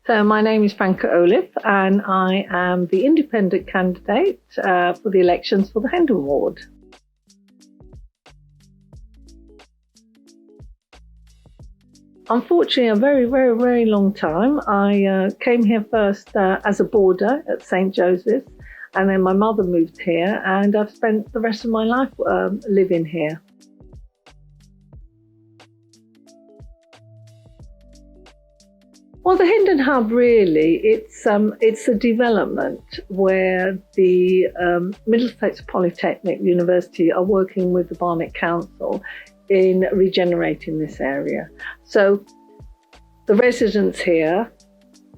So my name is Franca Oliffe and I am the independent candidate for the elections for the Hendon ward. Unfortunately, a very long time. I came here first as a boarder at St. Joseph's, and then my mother moved here, and I've spent the rest of my life living here. Well, the Hendon Hub really, it's a development where the Middlesex Polytechnic University are working with the Barnet Council in regenerating this area. So the residents here,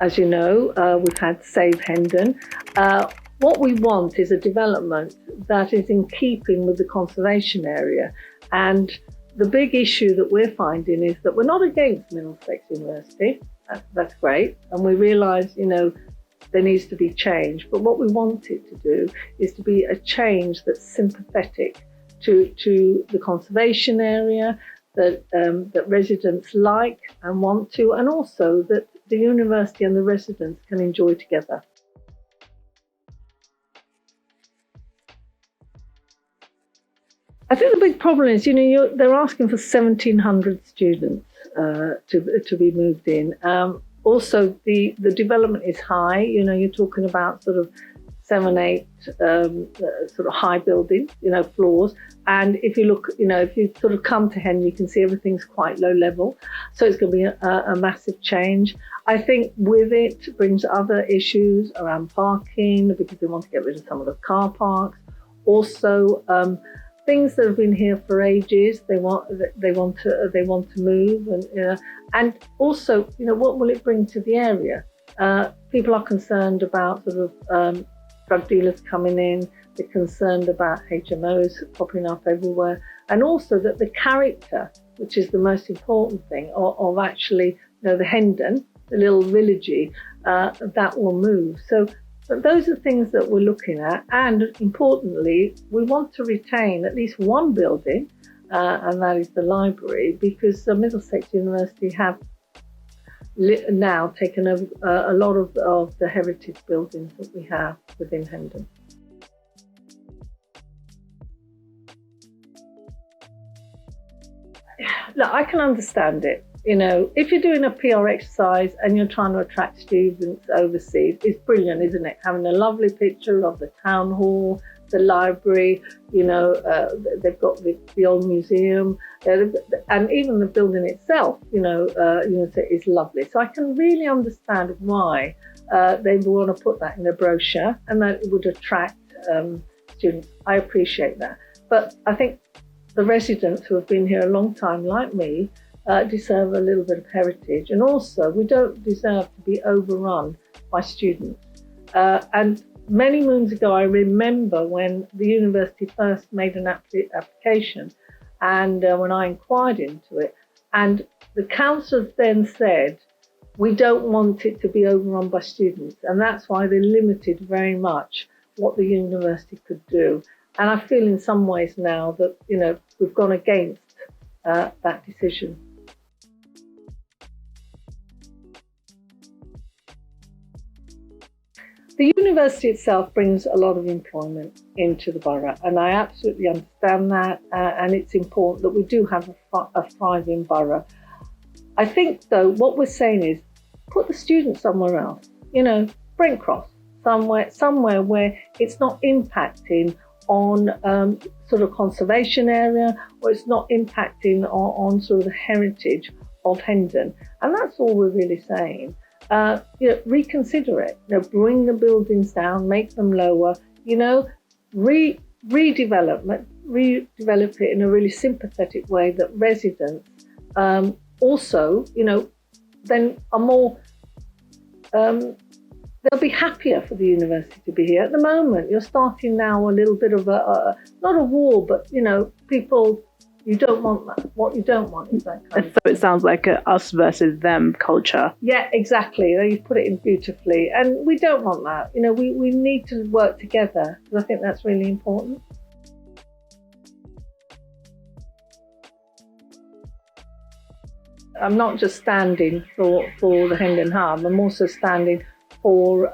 as you know, we've had Save Hendon. What we want is a development that is in keeping with the conservation area. And the big issue that we're finding is that we're not against Middlesex University. That's great, and we realise, there needs to be change. But what we want it to do is to be a change that's sympathetic to the conservation area, that residents like and want to, and also that the university and the residents can enjoy together. I think the big problem is, they're asking for 1,700 students to be moved in. Also, the development is high. You're talking about sort of 7, 8 sort of high buildings, floors. And if you look, if you sort of come to Hendon, you can see everything's quite low level. So it's going to be a massive change. I think with it brings other issues around parking, because they want to get rid of some of the car parks. Also, things that have been here for ages, they want to move, and also, what will it bring to the area? People are concerned about sort of drug dealers coming in. They're concerned about HMOs popping up everywhere, and also that the character, which is the most important thing, of actually, the Hendon, the little villagey, that will move. So. But those are things that we're looking at, and importantly, we want to retain at least one building, and that is the library, because Middlesex University have now taken over a lot of the heritage buildings that we have within Hendon. Look, I can understand it. If you're doing a PR exercise and you're trying to attract students overseas, it's brilliant, isn't it? Having a lovely picture of the town hall, the library, they've got the old museum, and even the building itself, is lovely. So I can really understand why they want to put that in a brochure, and that it would attract students. I appreciate that. But I think the residents who have been here a long time, like me, deserve a little bit of heritage, and also we don't deserve to be overrun by students. And many moons ago, I remember when the university first made an application, and when I inquired into it, and the council then said, we don't want it to be overrun by students, and that's why they limited very much what the university could do. And I feel in some ways now that we've gone against that decision. The university itself brings a lot of employment into the borough, and I absolutely understand that, and it's important that we do have a thriving borough. I think, though, what we're saying is put the students somewhere else, Brent Cross, somewhere where it's not impacting on sort of conservation area, or it's not impacting on sort of the heritage of Hendon. And that's all we're really saying. Reconsider it, bring the buildings down, make them lower, redevelop it in a really sympathetic way that residents also, then are more, they'll be happier for the university to be here. At the moment, you're starting now a little bit of not a war, but, people, you don't want that. What you don't want is that kind of So it sounds like a us versus them culture. Yeah, exactly. You put it in beautifully. And we don't want that. We need to work together, because I think that's really important. I'm not just standing for the Hendon Hub. I'm also standing for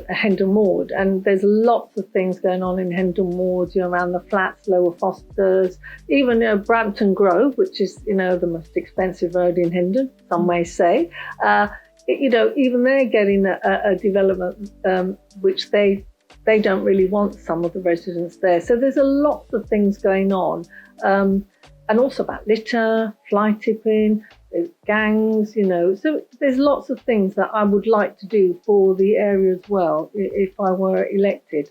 Hendon Ward, and there's lots of things going on in Hendon Ward, around the flats, Lower Fosters, even Brampton Grove, which is the most expensive road in Hendon, some may say. Even they're getting a development which they don't really want some of the residents there. So there's a lot of things going on, and also about litter, fly tipping. There's gangs, so there's lots of things that I would like to do for the area as well if I were elected.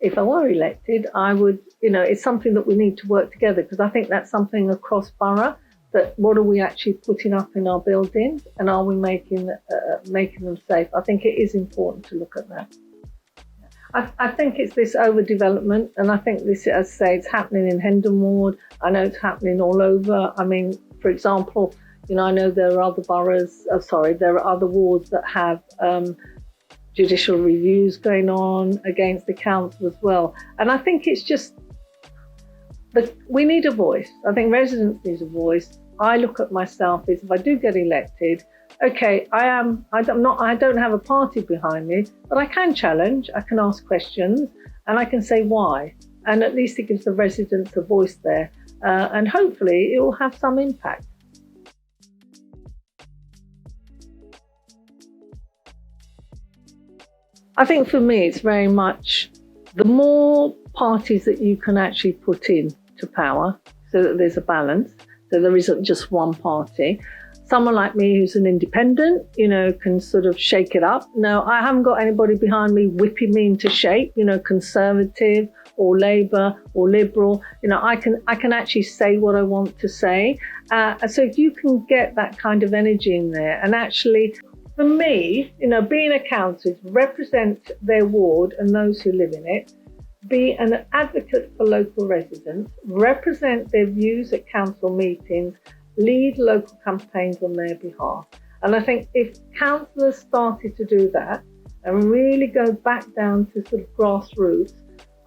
If I were elected, I would, it's something that we need to work together, because I think that's something across borough, that what are we actually putting up in our buildings, and are we making them safe? I think it is important to look at that. I think it's this overdevelopment, and I think this, as I say, it's happening in Hendon Ward. I know it's happening all over. I mean, for example, I know there are other boroughs, there are other wards that have judicial reviews going on against the council as well. And I think it's just we need a voice. I think residents need a voice. I look at myself as, if I do get elected, okay, I don't have a party behind me, but I can challenge, I can ask questions, and I can say why. And at least it gives the residents a voice there. And hopefully it will have some impact. I think for me, it's very much the more parties that you can actually put in to power, so that there's a balance, so there isn't just one party. Someone like me who's an independent, can sort of shake it up. No, I haven't got anybody behind me whipping me into shape, Conservative or Labour or Liberal. I can actually say what I want to say. So if you can get that kind of energy in there, and actually, for me, being a councillor, represent their ward and those who live in it, be an advocate for local residents, represent their views at council meetings, lead local campaigns on their behalf. And I think if councillors started to do that and really go back down to sort of grassroots,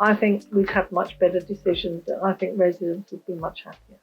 I think we'd have much better decisions, and I think residents would be much happier.